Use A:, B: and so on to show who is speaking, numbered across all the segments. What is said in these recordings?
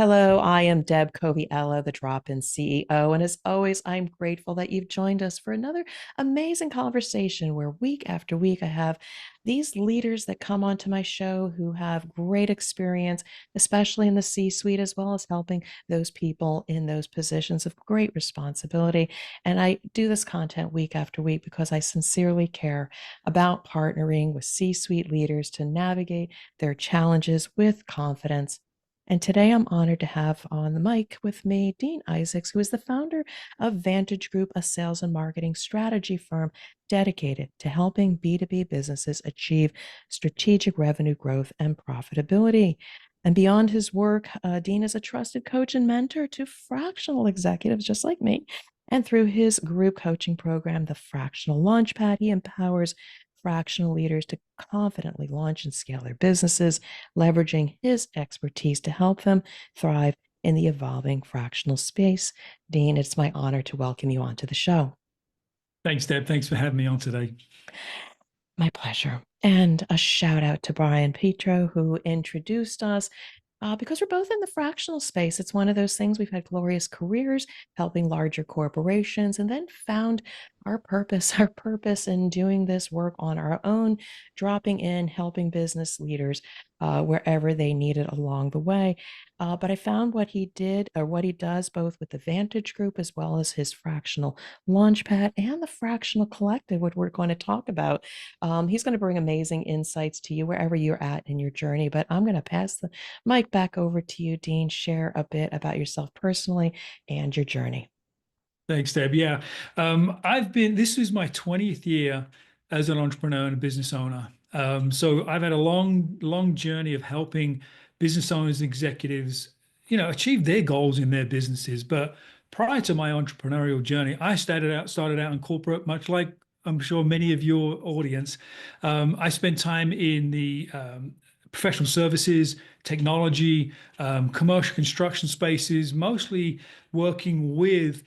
A: Hello, I am Deb Coviello, the Drop-In CEO. And as always, I'm grateful that you've joined us for another amazing conversation where week after week I have these leaders that come onto my show who have great experience, especially in the C-suite, as well as helping those people in those positions of great responsibility. And I do this content week after week because I sincerely care about partnering with C-suite leaders to navigate their challenges with confidence. And today I'm honored to have on the mic with me Dean Isaacs, who is the founder of Vantage Group, a sales and marketing strategy firm dedicated to helping B2B businesses achieve strategic revenue growth and profitability. And beyond his work, Dean is a trusted coach and mentor to fractional executives just like me. And through his group coaching program, the Fractional Launchpad, he empowers fractional leaders to confidently launch and scale their businesses, leveraging his expertise to help them thrive in the evolving fractional space. Dean, it's my honor to welcome you onto the show.
B: Thanks, Deb. Thanks for having me on today.
A: My pleasure. And a shout out to Brian Petro, who introduced us because we're both in the fractional space. It's one of those things we've had glorious careers helping larger corporations and then found our purpose in doing this work on our own, dropping in, helping business leaders wherever they need it along the way. But I found what he did or what he does both with the Vantage Group as well as his fractional launchpad and the fractional collective, what we're going to talk about. He's going to bring amazing insights to you wherever you're at in your journey. But I'm going to pass the mic back over to you, Dean. Share a bit about yourself personally and your journey.
B: Thanks, Deb. Yeah, this is my 20th year as an entrepreneur and a business owner. So I've had a long journey of helping business owners and executives, achieve their goals in their businesses. But prior to my entrepreneurial journey, I started out in corporate, much like I'm sure many of your audience. I spent time in the professional services, technology, commercial construction spaces, mostly working with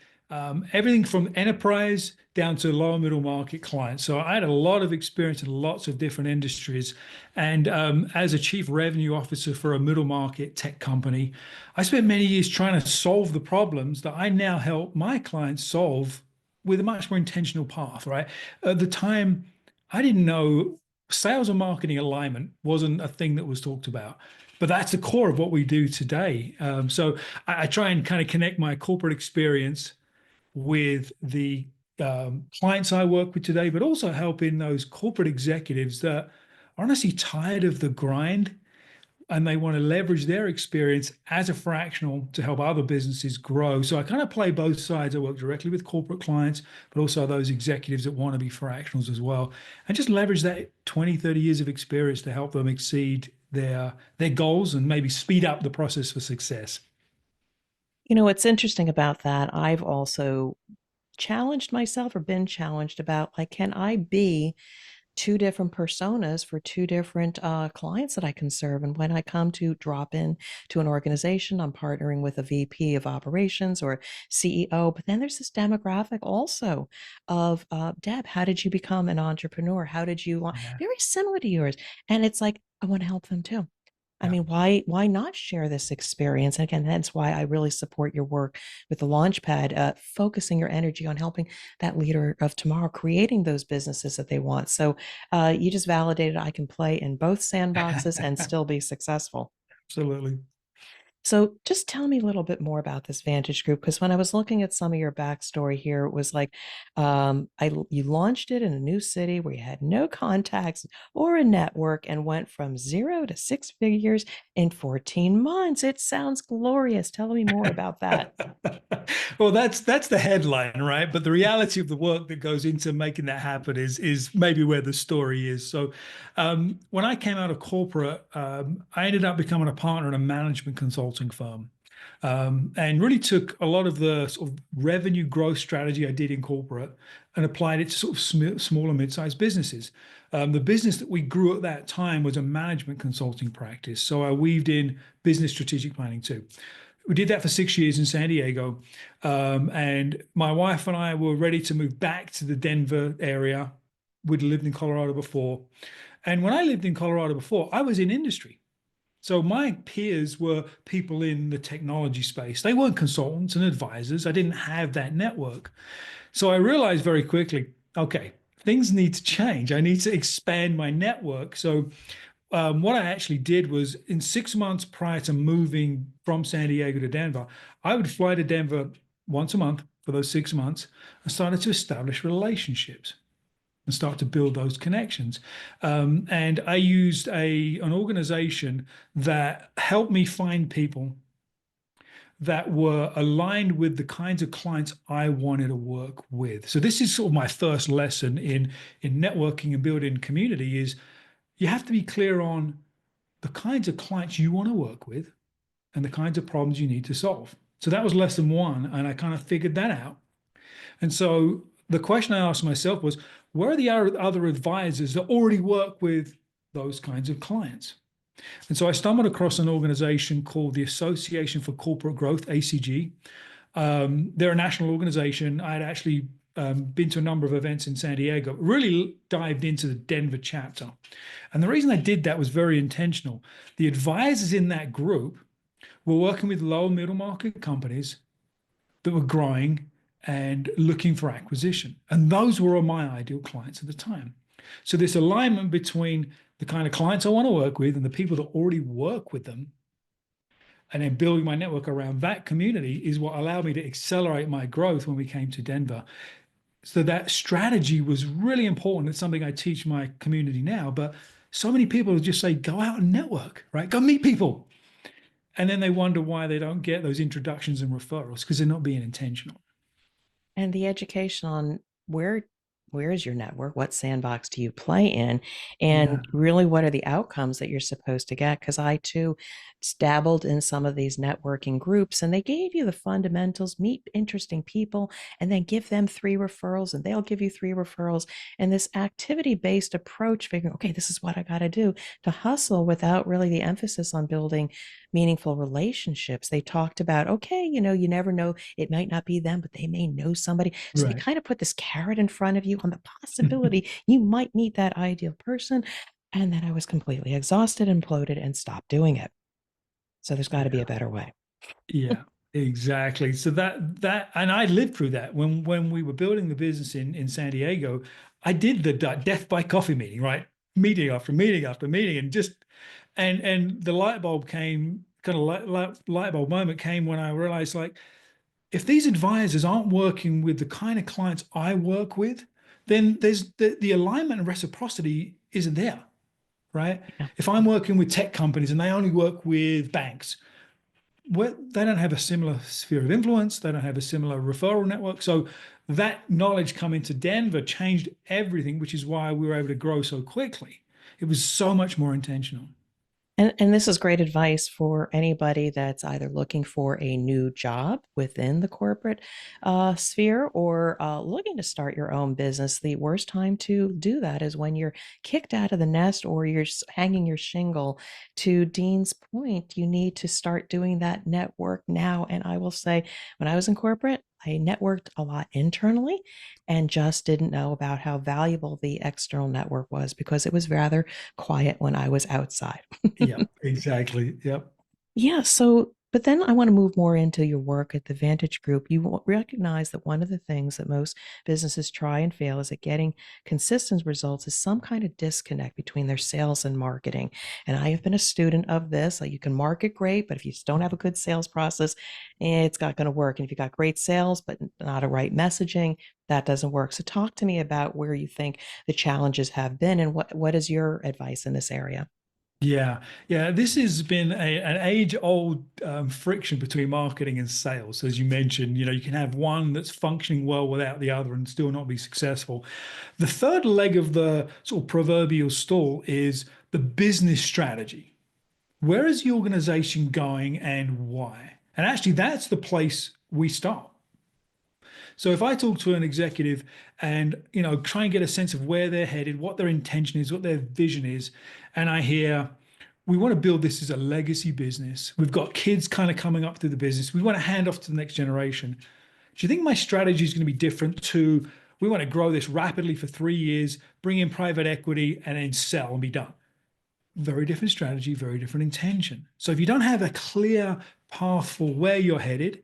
B: everything from enterprise down to lower middle market clients. So I had a lot of experience in lots of different industries. And as a chief revenue officer for a middle market tech company, I spent many years trying to solve the problems that I now help my clients solve with a much more intentional path, right? At the time, I didn't know sales and marketing alignment wasn't a thing that was talked about. But that's the core of what we do today. So I try and kind of connect my corporate experience with the clients I work with today, but also helping those corporate executives that are honestly tired of the grind and they want to leverage their experience as a fractional to help other businesses grow. So I kind of play both sides. I work directly with corporate clients, but also those executives that want to be fractionals as well, and just leverage that 20, 30 years of experience to help them exceed their goals and maybe speed up the process for success.
A: You know, what's interesting about that, I've also challenged myself or been challenged about like, can I be two different personas for two different clients that I can serve? And when I come to drop in to an organization, I'm partnering with a VP of operations or CEO. But then there's this demographic also of Deb, how did you become an entrepreneur? How did you launch?
B: Yeah.
A: Very similar to yours. And it's like, I want to help them too. I
B: Yeah.
A: mean, why not share this experience? And again, that's why I really support your work with the Launchpad, focusing your energy on helping that leader of tomorrow, creating those businesses that they want. So you just validated I can play in both sandboxes and still be successful.
B: Absolutely.
A: So just tell me a little bit more about this Vantage Group, because when I was looking at some of your backstory here, it was like you launched it in a new city where you had no contacts or a network and went from 0 to 6 figures in 14 months. It sounds glorious. Tell me more about that.
B: Well, that's the headline, right? But the reality of the work that goes into making that happen is maybe where the story is. So, when I came out of corporate, I ended up becoming a partner in a management consulting firm, and really took a lot of the sort of revenue growth strategy I did in corporate and applied it to sort of small and mid-sized businesses. The business that we grew at that time was a management consulting practice, so I weaved in business strategic planning too. We did that for 6 years in San Diego. And my wife and I were ready to move back to the Denver area. We'd lived in Colorado before. And when I lived in Colorado before, I was in industry. So my peers were people in the technology space. They weren't consultants and advisors. I didn't have that network. So I realized very quickly, okay, things need to change. I need to expand my network. So what I actually did was in 6 months prior to moving from San Diego to Denver, I would fly to Denver once a month for those 6 months and started to establish relationships and start to build those connections. And I used an organization that helped me find people that were aligned with the kinds of clients I wanted to work with. So this is sort of my first lesson in networking and building community is you have to be clear on the kinds of clients you want to work with and the kinds of problems you need to solve. So that was lesson one, and I kind of figured that out. And so the question I asked myself was, where are the other advisors that already work with those kinds of clients? And so I stumbled across an organization called the Association for Corporate Growth, ACG. They're a national organization. I had actually been to a number of events in San Diego, really dived into the Denver chapter. And the reason I did that was very intentional. The advisors in that group were working with low and middle market companies that were growing and looking for acquisition. And those were my ideal clients at the time. So this alignment between the kind of clients I want to work with and the people that already work with them, and then building my network around that community is what allowed me to accelerate my growth when we came to Denver. So that strategy was really important. It's something I teach my community now, but so many people just say, go out and network, right? Go meet people. And then they wonder why they don't get those introductions and referrals because they're not being intentional.
A: And the education on where is your network, what sandbox do you play in,
B: Yeah,
A: and really what are the outcomes that you're supposed to get, because I too dabbled in some of these networking groups and they gave you the fundamentals, meet interesting people, and then give them 3 referrals and they'll give you 3 referrals, and this activity based approach, figuring, okay, this is what I got to do to hustle without really the emphasis on building meaningful relationships. They talked about, okay, you never know, it might not be them, but they may know somebody. So they
B: right.
A: kind of put this carrot in front of you on the possibility you might meet that ideal person. And then I was completely exhausted, imploded, and stopped doing it. So there's got to be
B: Yeah.
A: a better way.
B: Yeah, exactly. So and I lived through that when we were building the business in San Diego. I did the death by coffee meeting, right? Meeting after meeting after meeting, and just and the light bulb came, kind of light bulb moment came when I realized, like, if these advisors aren't working with the kind of clients I work with, then there's the alignment and reciprocity isn't there, right?
A: Yeah.
B: If I'm working with tech companies and they only work with banks, they don't have a similar sphere of influence. They don't have a similar referral network. So that knowledge coming to Denver changed everything, which is why we were able to grow so quickly. It was so much more intentional.
A: And this is great advice for anybody that's either looking for a new job within the corporate sphere or looking to start your own business. The worst time to do that is when you're kicked out of the nest or you're hanging your shingle. To Dean's point, you need to start doing that network now. And I will say, when I was in corporate, I networked a lot internally and just didn't know about how valuable the external network was because it was rather quiet when I was outside.
B: Yep, exactly. Yep.
A: Yeah. So, but then I want to move more into your work at the Vantage Group. You recognize that one of the things that most businesses try and fail is at getting consistent results is some kind of disconnect between their sales and marketing. And I have been a student of this. Like, you can market great, but if you just don't have a good sales process, it's not going to work. And if you got great sales, but not a right messaging, that doesn't work. So talk to me about where you think the challenges have been and what is your advice in this area?
B: Yeah, yeah. This has been an age-old friction between marketing and sales, as you mentioned. You can have one that's functioning well without the other and still not be successful. The third leg of the sort of proverbial stool is the business strategy. Where is the organization going and why? And actually, that's the place we start. So if I talk to an executive and try and get a sense of where they're headed, what their intention is, what their vision is, and I hear we want to build this as a legacy business. We've got kids kind of coming up through the business. We want to hand off to the next generation. Do you think my strategy is going to be different to we want to grow this rapidly for 3 years, bring in private equity, and then sell and be done? very different strategy, very different intention. So if you don't have a clear path for where you're headed,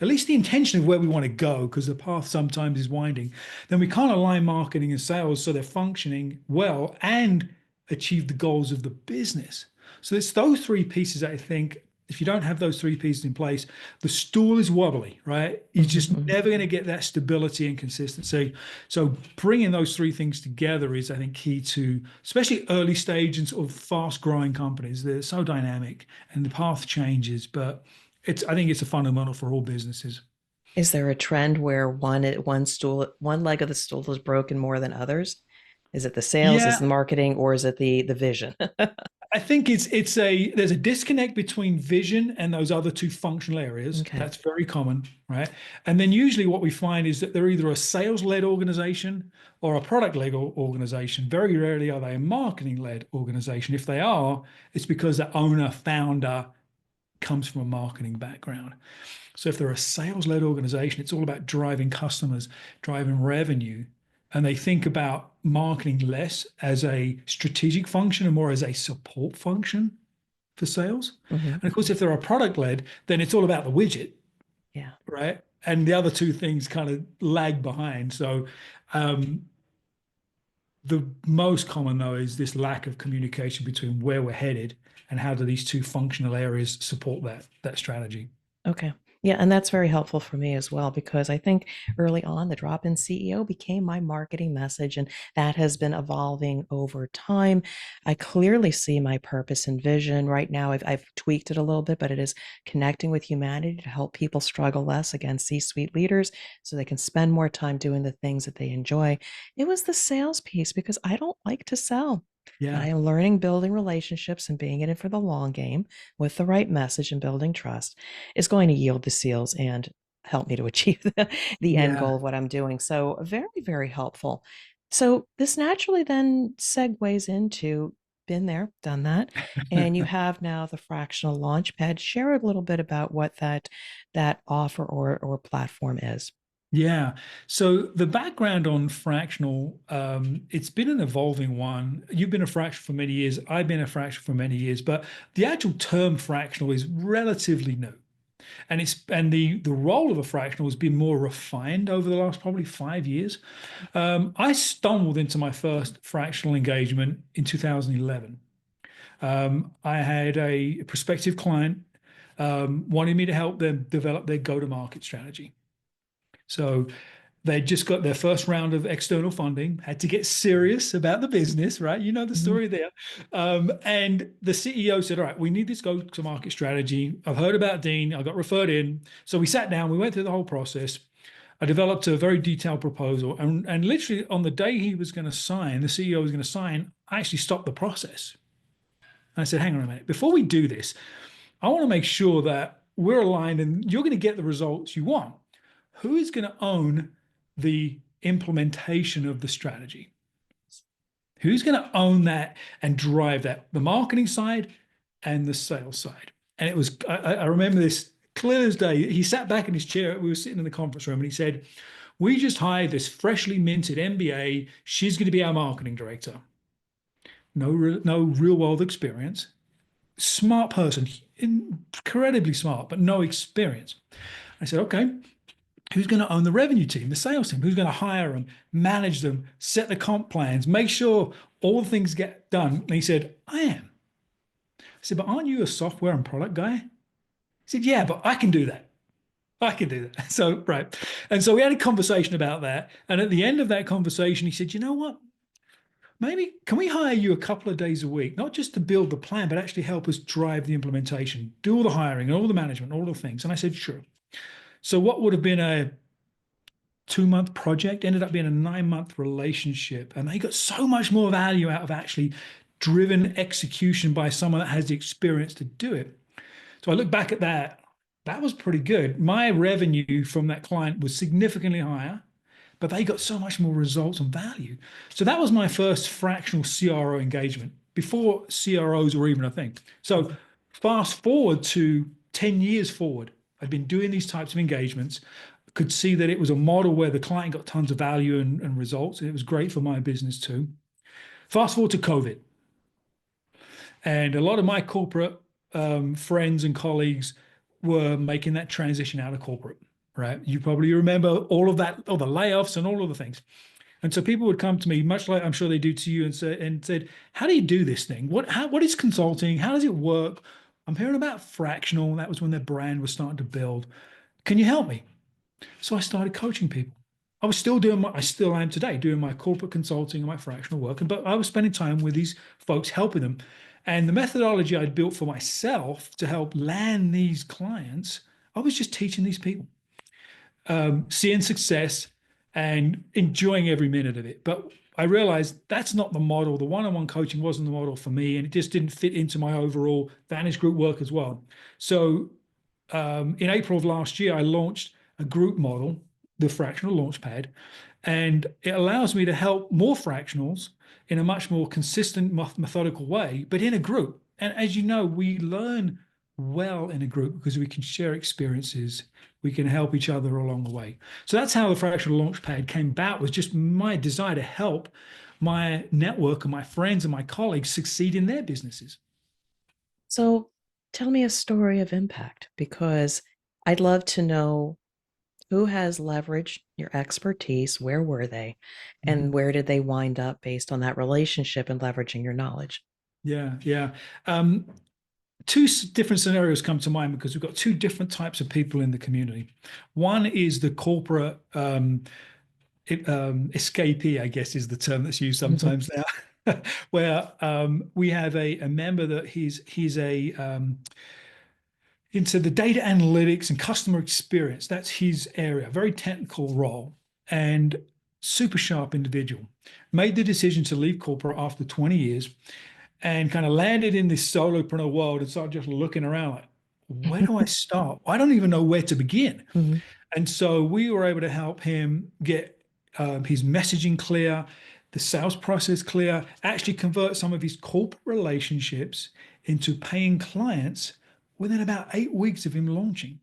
B: at least the intention of where we want to go, because the path sometimes is winding, then we can't align marketing and sales so they're functioning well and achieve the goals of the business. So it's those three pieces that I think if you don't have those three pieces in place, the stool is wobbly, right? You're just
A: Hmm.
B: never going to get that stability and consistency. So bringing those three things together is, I think, key to especially early stage and sort of fast growing companies. They're so dynamic and the path changes, but I think it's a fundamental for all businesses.
A: Is there a trend where one leg of the stool is broken more than others? Is it the sales, is it
B: Yeah,
A: the marketing, or is it the vision?
B: I think there's a disconnect between vision and those other two functional areas.
A: Okay.
B: That's very common, right? And then usually what we find is that they're either a sales-led organization or a product-led organization. Very rarely are they a marketing-led organization. If they are, it's because the owner, founder comes from a marketing background. So if they're a sales-led organization, it's all about driving customers, driving revenue, and they think about marketing less as a strategic function and more as a support function for sales.
A: Hmm.
B: And of course, if they're a product-led, then it's all about the widget,
A: Yeah.
B: right? And the other two things kind of lag behind. So um, the most common though is this lack of communication between where we're headed and how do these two functional areas support that strategy.
A: Okay. Yeah, and that's very helpful for me as well because I think early on the drop-in CEO became my marketing message, and that has been evolving over time. I clearly see my purpose and vision right now. I've tweaked it a little bit, but it is connecting with humanity to help people struggle less against C-suite leaders so they can spend more time doing the things that they enjoy. It was the sales piece because I don't like to sell. And
B: Yeah,
A: I am learning building relationships and being in it for the long game with the right message and building trust is going to yield the seals and help me to achieve the end
B: yeah,
A: goal of what I'm doing. So, very, very helpful. So, this naturally then segues into been there, done that, and you have now the fractional launchpad. Share a little bit about what that offer or platform is.
B: yeah. So the background on fractional, it's been an evolving one. You've been a fractional for many years. I've been a fractional for many years, but the actual term fractional is relatively new. And the role of a fractional has been more refined over the last probably 5 years. I stumbled into my first fractional engagement in 2011. I had a prospective client wanting me to help them develop their go-to-market strategy. So they just got their first round of external funding, had to get serious about the business, right? You know the
A: Mhm.
B: story there. And the CEO said, all right, we need this go to market strategy. I've heard about Dean. I got referred in. So we sat down, we went through the whole process. I developed a very detailed proposal. And literally on the day he was going to sign, the CEO was going to sign, I actually stopped the process. And I said, hang on a minute. Before we do this, I want to make sure that we're aligned and you're going to get the results you want. Who is going to own the implementation of the strategy? Who's going to own that and drive that? The marketing side and the sales side. And it was, I remember this clear as day. He sat back in his chair. We were sitting in the conference room and he said, we just hired this freshly minted MBA. She's going to be our marketing director. No real world experience. Smart person, incredibly smart, but no experience. I said, okay, who's going to own the revenue team, the sales team? Who's going to hire them, manage them, set the comp plans, make sure all the things get done? And he said, I am. I said, but aren't you a software and product guy? He said, yeah, but I can do that. I can do that. So, right. And so we had a conversation about that. And at the end of that conversation, he said, you know what? Maybe can we hire you a couple of days a week, not just to build the plan, but actually help us drive the implementation, do all the hiring and all the management, all the things. And I said, sure. So what would have been a 2 month project ended up being a 9 month relationship. And they got so much more value out of actually driven execution by someone that has the experience to do it. So I look back at that, that was pretty good. My revenue from that client was significantly higher, but they got so much more results and value. So that was my first fractional CRO engagement before CROs were even a thing. So fast forward to 10 years forward, I've been doing these types of engagements, could see that it was a model where the client got tons of value and results. And it was great for my business too. Fast forward to COVID. And a lot of my corporate friends and colleagues were making that transition out of corporate, right? You probably remember all of that, all the layoffs and all of the things. And so people would come to me, much like I'm sure they do to you, and said, "How do you do this thing? What is consulting? How does it work? I'm hearing about fractional. That was when their brand was starting to build. Can you help me?" So I started coaching people. I still am today, doing my corporate consulting and my fractional work. But I was spending time with these folks, helping them. And the methodology I'd built for myself to help land these clients, I was just teaching these people, seeing success and enjoying every minute of it. But I realized that's not the model. The one-on-one coaching wasn't the model for me, and it just didn't fit into my overall Vantage Group work as well. So in April of last year, I launched a group model, the Fractional Launchpad, and it allows me to help more fractionals in a much more consistent, methodical way, but in a group. And as you know, we learn well in a group because we can share experiences, we can help each other along the way. So that's how the Fractional Launchpad came about, was just my desire to help my network and my friends and my colleagues succeed in their businesses.
A: So tell me a story of impact, because I'd love to know who has leveraged your expertise, where were they, and
B: Mhm.
A: where did they wind up based on that relationship and leveraging your knowledge.
B: Yeah, yeah. Um, different scenarios come to mind because we've got two different types of people in the community. One is the corporate escapee, I guess is the term that's used sometimes now, where we have a member that he's a into the data analytics and customer experience. That's his area, very technical role, and super sharp individual. Made the decision to leave corporate after 20 years and kind of landed in this solopreneur world and started just looking around like, where do I start? I don't even know where to begin.
A: Mhm.
B: And so we were able to help him get his messaging clear, the sales process clear, actually convert some of his corporate relationships into paying clients within about 8 weeks of him launching.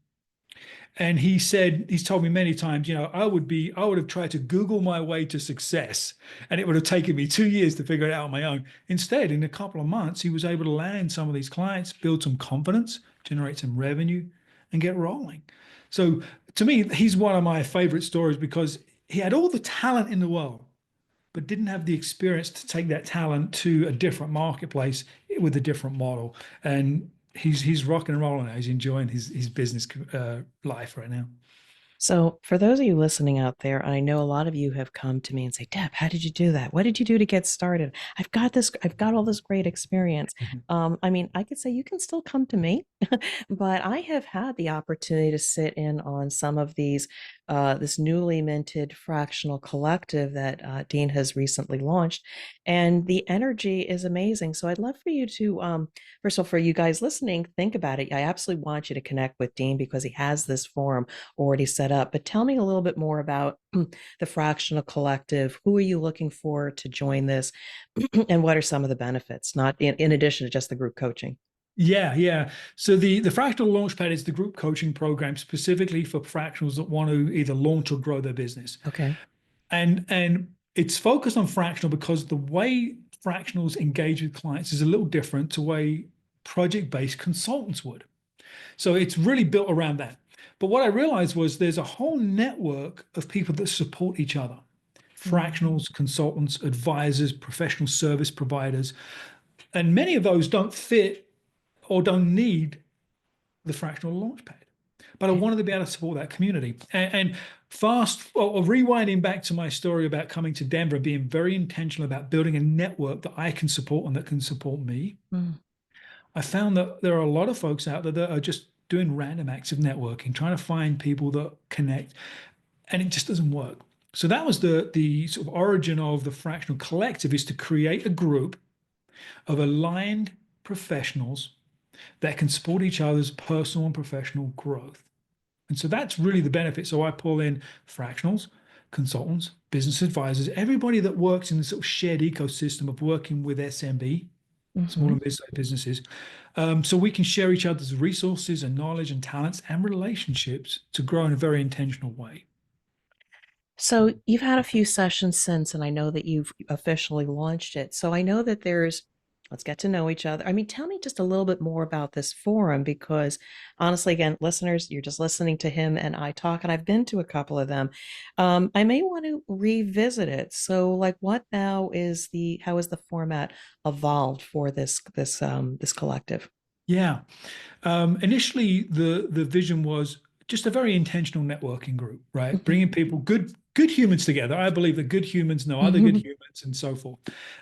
B: And he said, he's told me many times, I would have tried to Google my way to success, and it would have taken me 2 years to figure it out on my own. Instead, in a couple of months, he was able to land some of these clients, build some confidence, generate some revenue, and get rolling. So to me, he's one of my favorite stories because he had all the talent in the world, but didn't have the experience to take that talent to a different marketplace with a different model. And he's rocking and rolling now. He's enjoying his business life right now.
A: So, for those of you listening out there, I know a lot of you have come to me and say, Deb, how did you do that? What did you do to get started? I've got all this great experience.
B: Mhm.
A: I mean, I could say you can still come to me, but I have had the opportunity to sit in on some of these, this newly minted fractional collective that Dean has recently launched, and the energy is amazing. So, I'd love for you to, first of all, for you guys listening, think about it. I absolutely want you to connect with Dean because he has this forum already set up. But tell me a little bit more about the Fractional Collective. Who are you looking for to join this? And what are some of the benefits, not in addition to just the group coaching?
B: Yeah, yeah. So the Fractional Launchpad is the group coaching program specifically for fractionals that want to either launch or grow their business.
A: Okay.
B: And it's focused on fractional because the way fractionals engage with clients is a little different to way project-based consultants would. So it's really built around that. But what I realized was there's a whole network of people that support each other.
A: Mhm.
B: Fractionals, consultants, advisors, professional service providers. And many of those don't fit or don't need the fractional launchpad. But I
A: Okay.
B: wanted to be able to support that community. And or rewinding back to my story about coming to Denver, being very intentional about building a network that I can support and that can support me.
A: Mm.
B: I found that there are a lot of folks out there that are just doing random acts of networking, trying to find people that connect, and it just doesn't work. So that was the sort of origin of the Fractional Collective, is to create a group of aligned professionals that can support each other's personal and professional growth. And so that's really the benefit. So I pull in fractionals, consultants, business advisors, everybody that works in the sort of shared ecosystem of working with SMB, small
A: Mhm.
B: and mid-sized businesses, so we can share each other's resources and knowledge and talents and relationships to grow in a very intentional way.
A: So you've had a few sessions since, and I know that you've officially launched it. So I know that there's Let's get to know each other. I mean, tell me just a little bit more about this forum because honestly, again, listeners, you're just listening to him and I talk, and I've been to a couple of them. I may want to revisit it. So, like, what now is how is the format evolved for this collective?
B: Yeah. Initially, the vision was just a very intentional networking group, right?
A: Mhm.
B: Bringing people, good humans together. I believe that good humans know other good
A: Mhm.
B: humans, and so forth.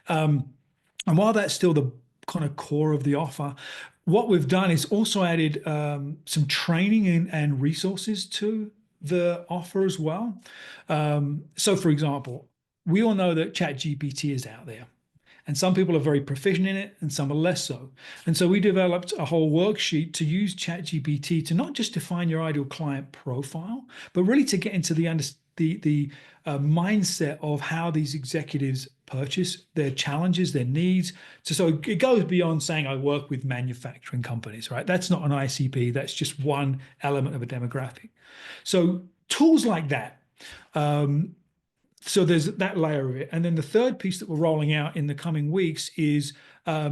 B: Um, and while that's still the kind of core of the offer, what we've done is also added some training and resources to the offer as well. So, for example, we all know that ChatGPT is out there. And some people are very proficient in it and some are less so. And so we developed a whole worksheet to use ChatGPT to not just define your ideal client profile, but really to get into the mindset of how these executives purchase, their challenges, their needs. So it goes beyond saying I work with manufacturing companies, right? That's not an ICP. That's just one element of a demographic. So tools like that, um, so there's that layer of it. And then the third piece that we're rolling out in the coming weeks is I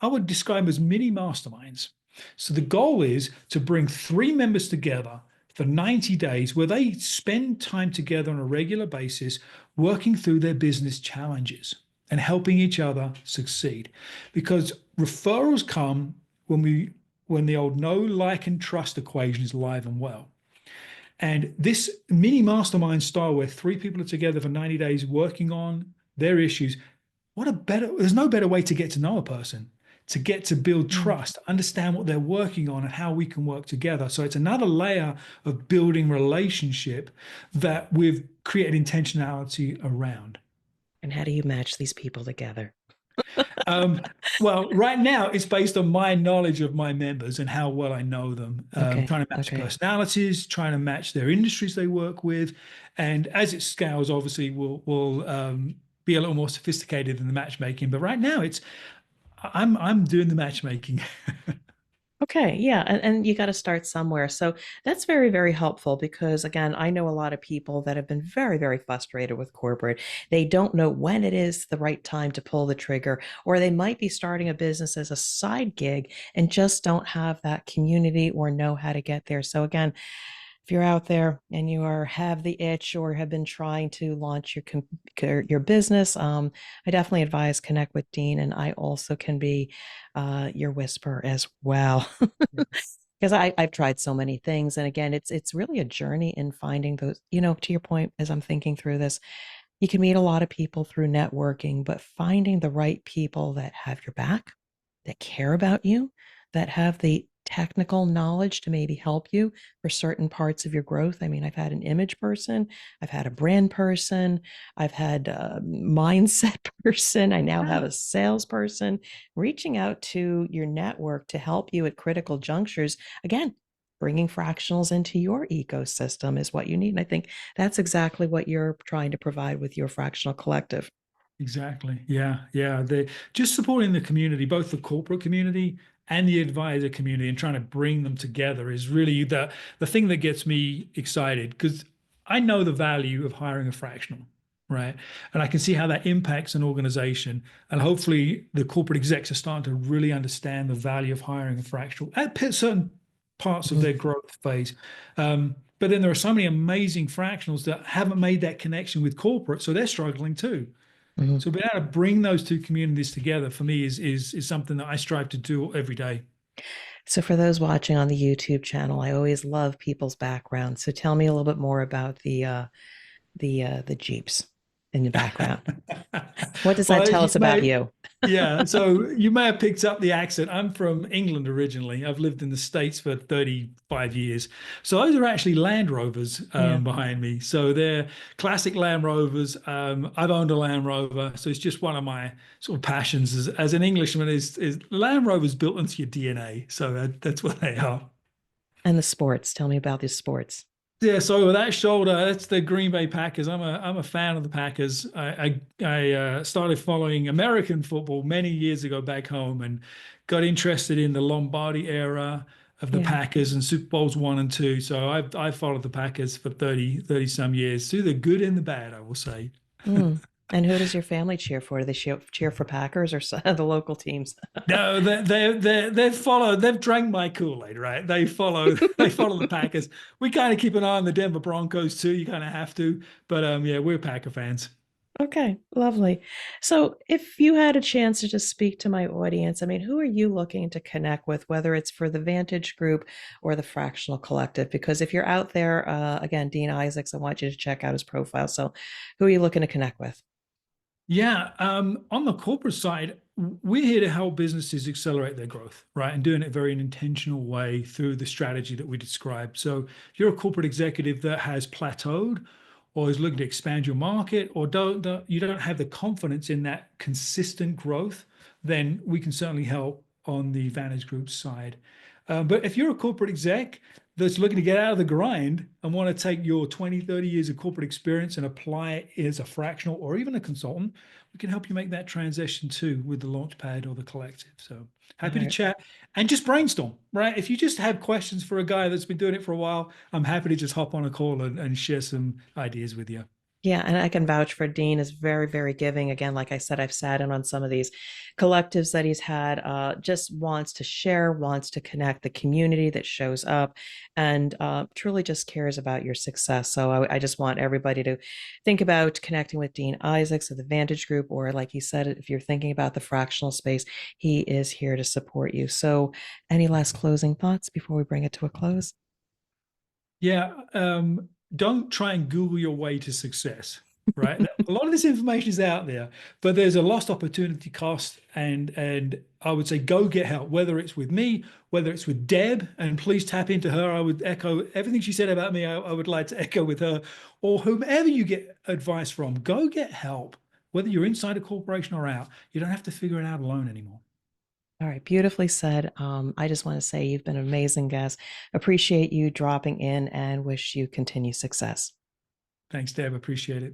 B: would describe them as mini masterminds. So the goal is to bring three members together for 90 days where they spend time together on a regular basis working through their business challenges and helping each other succeed. Because referrals come when the old know, like, and trust equation is alive and well. And this mini mastermind style where three people are together for 90 days working on their issues, there's no better way to get to know a person, to get to build
A: Mm.
B: trust, understand what they're working on and how we can work together. So it's another layer of building relationship that we've created intentionality around.
A: And how do you match these people together?
B: Um, well, right now it's based on my knowledge of my members and how well I know them.
A: Okay.
B: Trying to match
A: Okay.
B: personalities, trying to match their industries they work with, and as it scales, obviously we'll be a little more sophisticated in the matchmaking. But right now, I'm doing the matchmaking.
A: Okay, yeah, and you got to start somewhere. So that's very, very helpful because, again, I know a lot of people that have been very, very frustrated with corporate. They don't know when it is the right time to pull the trigger, or they might be starting a business as a side gig and just don't have that community or know how to get there. So, again, if you're out there and you are have the itch or have been trying to launch your business, I definitely advise connect with Dean, and I also can be your whisper as well. Because I've tried so many things, and again, it's really a journey in finding those. To your point, as I'm thinking through this, you can meet a lot of people through networking, but finding the right people that have your back, that care about you, that have the technical knowledge to maybe help you for certain parts of your growth. I mean, I've had an image person, I've had a brand person, I've had a mindset person, I now have a salesperson. Reaching out to your network to help you at critical junctures. Again, bringing fractionals into your ecosystem is what you need. And I think that's exactly what you're trying to provide with your fractional collective.
B: Exactly. Yeah. Yeah. They just supporting the community, both the corporate community and the advisor community, and trying to bring them together is really the thing that gets me excited because I know the value of hiring a fractional, right? And I can see how that impacts an organization. And hopefully the corporate execs are starting to really understand the value of hiring a fractional at certain parts of
A: Mhm.
B: their growth phase. But then there are so many amazing fractionals that haven't made that connection with corporate, so they're struggling too.
A: Mhm.
B: So being able to bring those two communities together for me is something that I strive to do every day.
A: So for those watching on the YouTube channel, I always love people's backgrounds. So tell me a little bit more about the Jeeps in the background. What does that
B: Well,
A: tell
B: you
A: us about
B: may,
A: you?
B: yeah. So you may have picked up the accent. I'm from England originally. I've lived in the States for 35 years. So those are actually Land Rovers
A: Yeah.
B: behind me. So they're classic Land Rovers. I've owned a Land Rover, so it's just one of my sort of passions as an Englishman. Is Land Rovers built into your DNA? So that's what they are.
A: And the sports. Tell me about the sports.
B: Yeah, so with that shoulder, that's the Green Bay Packers. I'm a fan of the Packers. I started following American football many years ago back home and got interested in the Lombardi era of the
A: Yeah.
B: Packers and Super Bowls one and two. So I followed the Packers for 30 some years through the good and the bad, I will say.
A: Mm. And who does your family cheer for? Do they cheer for Packers or the local teams?
B: No, they've followed. They've drank my Kool-Aid, right? They follow the Packers. We kind of keep an eye on the Denver Broncos too. You kind of have to, but yeah, we're Packer fans.
A: Okay, lovely. So, if you had a chance to just speak to my audience, I mean, who are you looking to connect with, whether it's for the Vantage Group or the Fractional Collective? Because if you're out there, again, Dean Isaacs, I want you to check out his profile. So, who are you looking to connect with?
B: Yeah, on the corporate side, we're here to help businesses accelerate their growth, right? And doing it very an intentional way through the strategy that we described. So if you're a corporate executive that has plateaued or is looking to expand your market or you don't have the confidence in that consistent growth, then we can certainly help on the Vantage Group side. But if you're a corporate exec that's looking to get out of the grind and want to take your 20, 30 years of corporate experience and apply it as a fractional or even a consultant, we can help you make that transition too with the Launchpad or the Collective. So
A: All
B: happy to
A: right.
B: chat and just brainstorm, right? If you just have questions for a guy that's been doing it for a while, I'm happy to just hop on a call and share some ideas with you.
A: Yeah, and I can vouch for Dean is very, very giving. Again, like I said, I've sat in on some of these collectives that he's had. Just wants to share, wants to connect the community that shows up, and truly just cares about your success. So I just want everybody to think about connecting with Dean Isaacs of the Vantage Group, or like he said, if you're thinking about the fractional space, he is here to support you. So, any last closing thoughts before we bring it to a close?
B: Yeah, don't try and Google your way to success, right? A lot of this information is out there, but there's a lost opportunity cost, and I would say go get help, whether it's with me, whether it's with Deb, and please tap into her. I would echo everything she said about me. I would like to echo with her, or whomever you get advice from. Go get help, whether you're inside a corporation or out. You don't have to figure it out alone anymore.
A: All right, beautifully said. I just want to say you've been an amazing guest. Appreciate you dropping in and wish you continued success.
B: Thanks, Deb. Appreciate it.